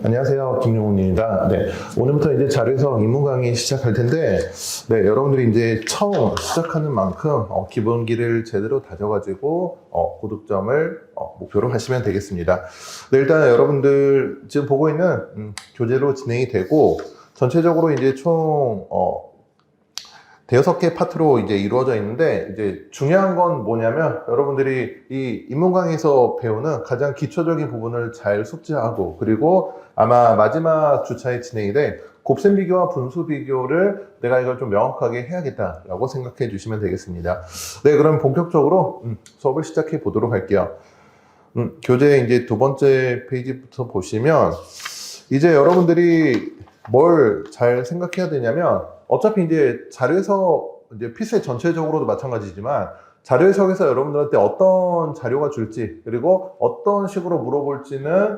안녕하세요. 김용훈입니다. 네, 오늘부터 이제 자료 해석 입문 강의 시작할 텐데, 네, 여러분들이 이제 처음 시작하는 만큼 기본기를 제대로 다져가지고 고득점을 목표로 하시면 되겠습니다. 네, 일단 여러분들 지금 보고 있는 교재로 진행이 되고, 전체적으로 이제 총 대여섯 개 파트로 이제 이루어져 있는데, 이제 중요한 건 뭐냐면 여러분들이 이 입문 강의에서 배우는 가장 기초적인 부분을 잘 숙지하고, 그리고 아마 마지막 주차에 진행이 돼 곱셈 비교와 분수 비교를 내가 이걸 좀 명확하게 해야겠다라고 생각해 주시면 되겠습니다. 네, 그럼 본격적으로 수업을 시작해 보도록 할게요. 교재 이제 두 번째 페이지부터 보시면, 이제 여러분들이 뭘 잘 생각해야 되냐면, 어차피 이제 자료 해석, 이제 필세 전체적으로도 마찬가지지만, 자료 해석에서 여러분들한테 어떤 자료가 줄지, 그리고 어떤 식으로 물어볼지는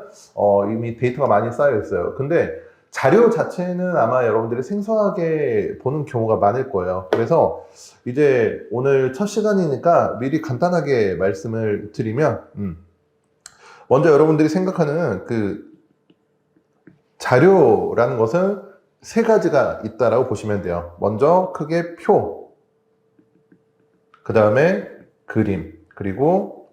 이미 데이터가 많이 쌓여 있어요. 근데 자료 자체는 아마 여러분들이 생소하게 보는 경우가 많을 거예요. 그래서 이제 오늘 첫 시간이니까 미리 간단하게 말씀을 드리면, 먼저 여러분들이 생각하는 그 자료라는 것은 세 가지가 있다라고 보시면 돼요. 먼저 크게 표, 그 다음에 그림, 그리고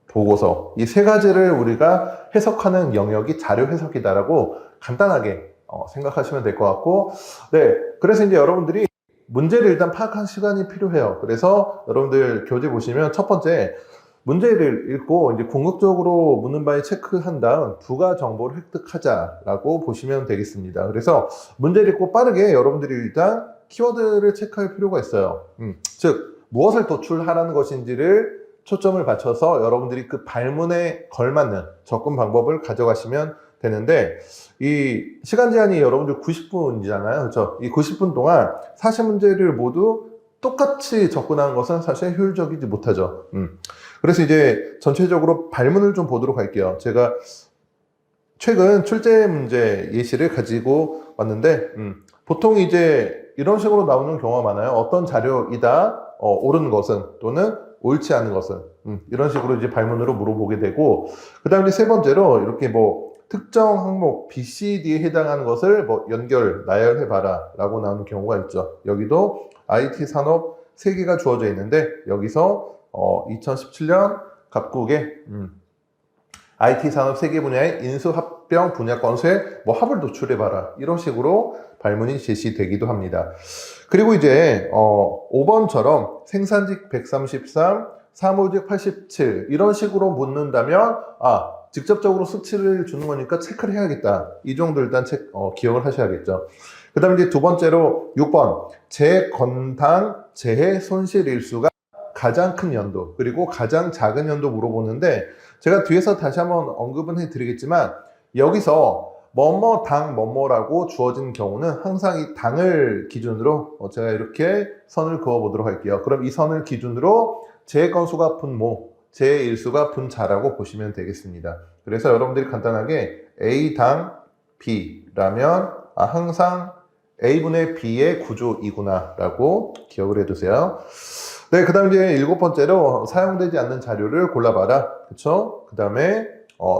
보고서. 이 세 가지를 우리가 해석하는 영역이 자료 해석이다라고 간단하게 생각하시면 될 것 같고, 네, 그래서 이제 여러분들이 문제를 일단 파악한 시간이 필요해요. 그래서 여러분들 교재 보시면 첫 번째, 문제를 읽고 이제 궁극적으로 묻는 바에 체크한 다음 부가 정보를 획득하자라고 보시면 되겠습니다. 그래서 문제를 읽고 빠르게 여러분들이 일단 키워드를 체크할 필요가 있어요. 즉 무엇을 도출하라는 것인지를 초점을 맞춰서 여러분들이 그 발문에 걸맞는 접근 방법을 가져가시면 되는데, 이 시간 제한이 여러분들 90분이잖아요. 그렇죠? 이 90분 동안 40문제를 모두 똑같이 접근하는 것은 사실 효율적이지 못하죠. 그래서 이제 전체적으로 발문을 좀 보도록 할게요. 제가 최근 출제 문제 예시를 가지고 왔는데, 보통 이제 이런 식으로 나오는 경우가 많아요. 어떤 자료이다, 옳은 것은, 또는 옳지 않은 것은, 이런 식으로 이제 발문으로 물어보게 되고, 그 다음에 세 번째로 이렇게 뭐 특정 항목 B, C, D에 해당하는 것을 뭐 나열해봐라 라고 나오는 경우가 있죠. 여기도 IT 산업 3개가 주어져 있는데, 여기서 2017년 각국의 IT 산업 3개 분야의 인수합병 분야 건수의 뭐 합을 도출해봐라, 이런 식으로 발문이 제시되기도 합니다. 그리고 이제 5번처럼 생산직 133, 사무직 87 이런 식으로 묻는다면 직접적으로 수치를 주는 거니까 체크를 해야겠다, 이 정도 일단 기억을 하셔야겠죠. 그 다음에 이제 두 번째로 6번 재건당 재해 손실 일수가 가장 큰 연도 그리고 가장 작은 연도 물어보는데, 제가 뒤에서 다시 한번 언급은 해드리겠지만, 여기서 뭐뭐 당 뭐뭐라고 주어진 경우는 항상 이 당을 기준으로 제가 이렇게 선을 그어 보도록 할게요. 그럼 이 선을 기준으로 재 건수가 분모, 재 일수가 분자라고 보시면 되겠습니다. 그래서 여러분들이 간단하게 A당 B라면 항상 A분의 B의 구조이구나 라고 기억을 해두세요. 네, 그 다음 이제 7번째로 사용되지 않는 자료를 골라봐라. 그쵸? 그 다음에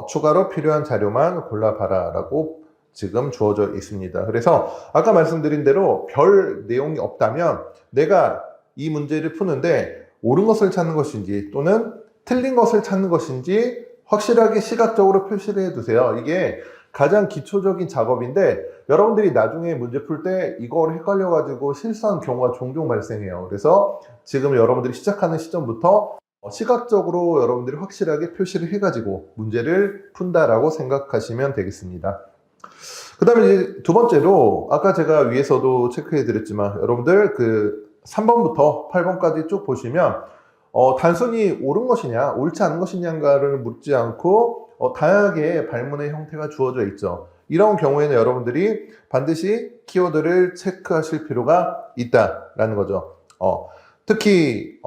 추가로 필요한 자료만 골라봐라 라고 지금 주어져 있습니다. 그래서 아까 말씀드린 대로 별 내용이 없다면 내가 이 문제를 푸는데 옳은 것을 찾는 것인지 또는 틀린 것을 찾는 것인지 확실하게 시각적으로 표시를 해두세요. 이게 가장 기초적인 작업인데, 여러분들이 나중에 문제 풀 때 이걸 헷갈려가지고 실수한 경우가 종종 발생해요. 그래서 지금 여러분들이 시작하는 시점부터 시각적으로 여러분들이 확실하게 표시를 해가지고 문제를 푼다라고 생각하시면 되겠습니다. 그 다음에 이제 두 번째로, 아까 제가 위에서도 체크해 드렸지만, 여러분들 그 3번부터 8번까지 쭉 보시면 단순히 옳은 것이냐 옳지 않은 것이냐를 묻지 않고 다양하게 발문의 형태가 주어져 있죠. 이런 경우에는 여러분들이 반드시 키워드를 체크하실 필요가 있다라는 거죠. 특히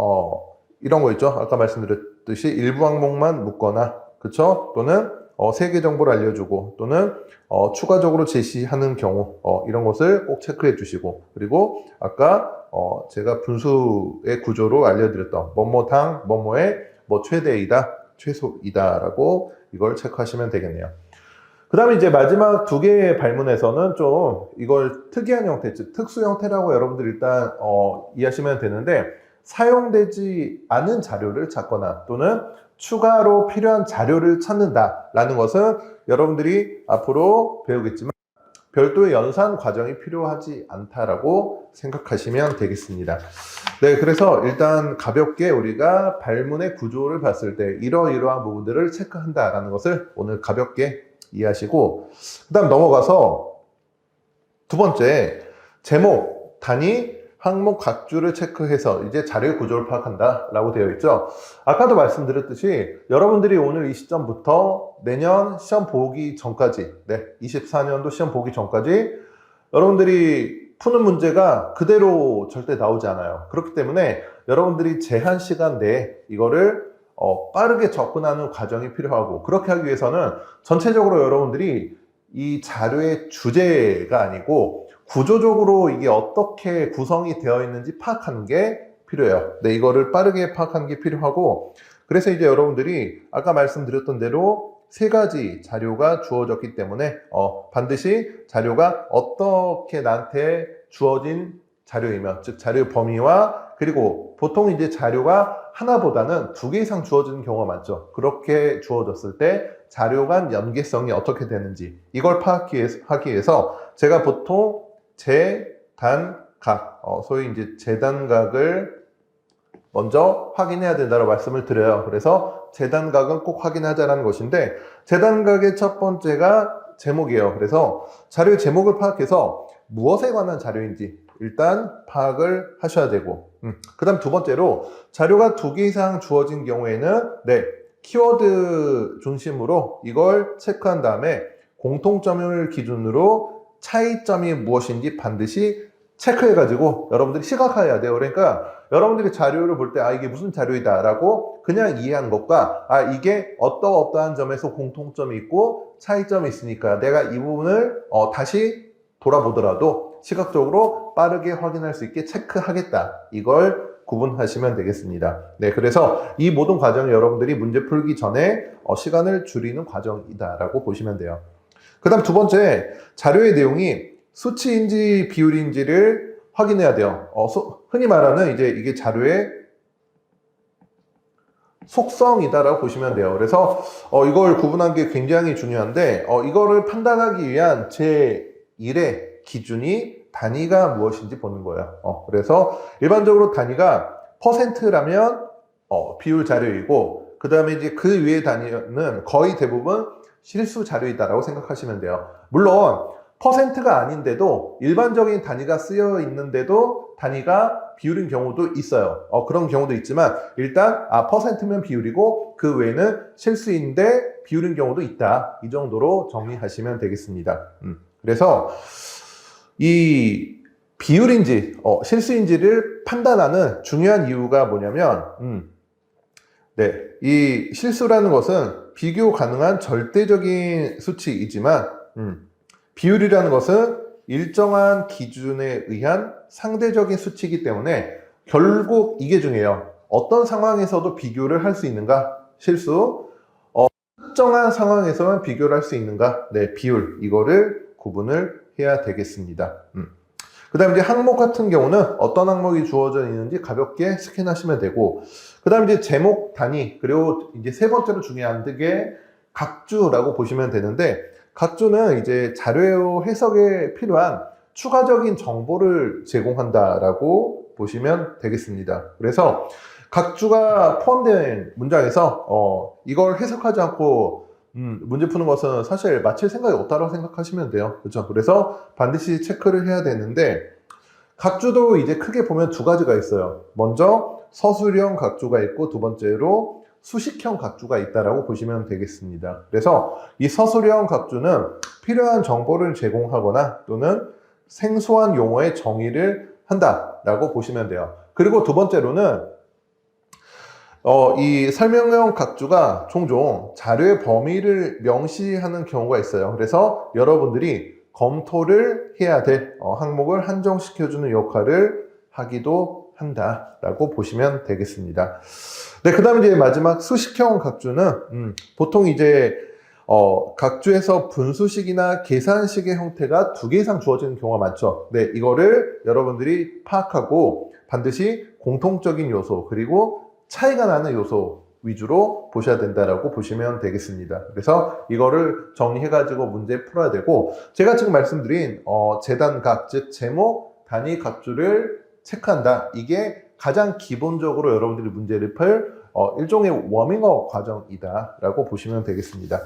이런 거 있죠. 아까 말씀드렸듯이 일부 항목만 묻거나, 그쵸? 또는 세계 정보를 알려주고, 또는 추가적으로 제시하는 경우, 이런 것을 꼭 체크해 주시고, 그리고 아까 제가 분수의 구조로 알려드렸던 뭐뭐당 뭐뭐의 뭐 최대이다, 최소이다 라고 이걸 체크하시면 되겠네요. 그 다음에 이제 마지막 두 개의 발문에서는 좀 이걸 특이한 형태, 즉 특수 형태라고 여러분들 일단 이해하시면 되는데, 사용되지 않은 자료를 찾거나 또는 추가로 필요한 자료를 찾는다라는 것은 여러분들이 앞으로 배우겠지만 별도의 연산 과정이 필요하지 않다라고 생각하시면 되겠습니다. 네, 그래서 일단 가볍게 우리가 발문의 구조를 봤을 때 이러이러한 부분들을 체크한다라는 것을 오늘 가볍게 이해하시고, 그 다음 넘어가서 두 번째, 제목, 단위, 항목 각주를 체크해서 이제 자료의 구조를 파악한다 라고 되어 있죠. 아까도 말씀드렸듯이 여러분들이 오늘 이 시점부터 내년 시험 보기 전까지, 24년도 시험 보기 전까지 여러분들이 푸는 문제가 그대로 절대 나오지 않아요. 그렇기 때문에 여러분들이 제한 시간 내에 이거를 빠르게 접근하는 과정이 필요하고, 그렇게 하기 위해서는 전체적으로 여러분들이 이 자료의 주제가 아니고 구조적으로 이게 어떻게 구성이 되어 있는지 파악하는 게 필요해요. 네, 이거를 빠르게 파악하는 게 필요하고, 그래서 이제 여러분들이 아까 말씀드렸던 대로 세 가지 자료가 주어졌기 때문에 반드시 자료가 어떻게 나한테 주어진 자료이며, 즉 자료의 범위와, 그리고 보통 이제 자료가 하나보다는 두 개 이상 주어지는 경우가 많죠. 그렇게 주어졌을 때 자료 간 연계성이 어떻게 되는지 이걸 파악하기 위해서 제가 보통 재단각, 소위 이제 재단각을 먼저 확인해야 된다고 말씀을 드려요. 그래서 재단각은 꼭 확인하자라는 것인데, 재단각의 첫 번째가 제목이에요. 그래서 자료의 제목을 파악해서 무엇에 관한 자료인지 일단 파악을 하셔야 되고, 그 다음 두 번째로 자료가 두 개 이상 주어진 경우에는 키워드 중심으로 이걸 체크한 다음에 공통점을 기준으로 차이점이 무엇인지 반드시 체크해가지고 여러분들이 시각화해야 돼요. 그러니까 여러분들이 자료를 볼 때 이게 무슨 자료이다 라고 그냥 이해하는 것과 이게 어떠한 점에서 공통점이 있고 차이점이 있으니까 내가 이 부분을 다시 돌아보더라도 시각적으로 빠르게 확인할 수 있게 체크하겠다, 이걸 구분하시면 되겠습니다. 네, 그래서 이 모든 과정을 여러분들이 문제 풀기 전에 시간을 줄이는 과정이다라고 보시면 돼요. 그 다음 두 번째, 자료의 내용이 수치인지 비율인지를 확인해야 돼요. 흔히 말하는 이제 이게 자료의 속성이다라고 보시면 돼요. 그래서 이걸 구분하는 게 굉장히 중요한데, 이거를 판단하기 위한 제1의 기준이 단위가 무엇인지 보는 거예요. 그래서 일반적으로 단위가 퍼센트라면 비율 자료이고, 그 다음에 이제 그 위의 단위는 거의 대부분 실수 자료이다라고 생각하시면 돼요. 물론 퍼센트가 아닌데도 일반적인 단위가 쓰여 있는데도 단위가 비율인 경우도 있어요. 그런 경우도 있지만 일단 퍼센트면 비율이고 그 외에는 실수인데 비율인 경우도 있다, 이 정도로 정리하시면 되겠습니다. 그래서 이 비율인지 실수인지를 판단하는 중요한 이유가 뭐냐면, 이 실수라는 것은 비교 가능한 절대적인 수치이지만 비율이라는 것은 일정한 기준에 의한 상대적인 수치이기 때문에 결국 이게 중요해요. 어떤 상황에서도 비교를 할 수 있는가? 실수. 특정한 상황에서만 비교를 할 수 있는가? 비율. 이거를 구분을 해야 되겠습니다. 그 다음에 이제 항목 같은 경우는 어떤 항목이 주어져 있는지 가볍게 스캔하시면 되고, 그 다음에 이제 제목 단위, 그리고 이제 세 번째로 중요한 게 각주라고 보시면 되는데, 각주는 이제 자료 해석에 필요한 추가적인 정보를 제공한다라고 보시면 되겠습니다. 그래서 각주가 포함된 문장에서 이걸 해석하지 않고 문제 푸는 것은 사실 마칠 생각이 없다고 생각하시면 돼요. 그렇죠? 그래서 반드시 체크를 해야 되는데, 각주도 이제 크게 보면 두 가지가 있어요. 먼저 서술형 각주가 있고, 두 번째로 수식형 각주가 있다라고 보시면 되겠습니다. 그래서 이 서술형 각주는 필요한 정보를 제공하거나 또는 생소한 용어의 정의를 한다라고 보시면 돼요. 그리고 두 번째로는 이 설명형 각주가 종종 자료의 범위를 명시하는 경우가 있어요. 그래서 여러분들이 검토를 해야 될 항목을 한정시켜주는 역할을 하기도 한다라고 보시면 되겠습니다. 네, 그 다음에 이제 마지막 수식형 각주는 보통 이제 각주에서 분수식이나 계산식의 형태가 두 개 이상 주어지는 경우가 많죠. 네, 이거를 여러분들이 파악하고 반드시 공통적인 요소 그리고 차이가 나는 요소 위주로 보셔야 된다라고 보시면 되겠습니다. 그래서 이거를 정리해가지고 문제 풀어야 되고, 제가 지금 말씀드린 재단각, 즉 제목, 단위 각주를 체크한다. 이게 가장 기본적으로 여러분들이 문제를 풀 일종의 워밍업 과정이다라고 보시면 되겠습니다.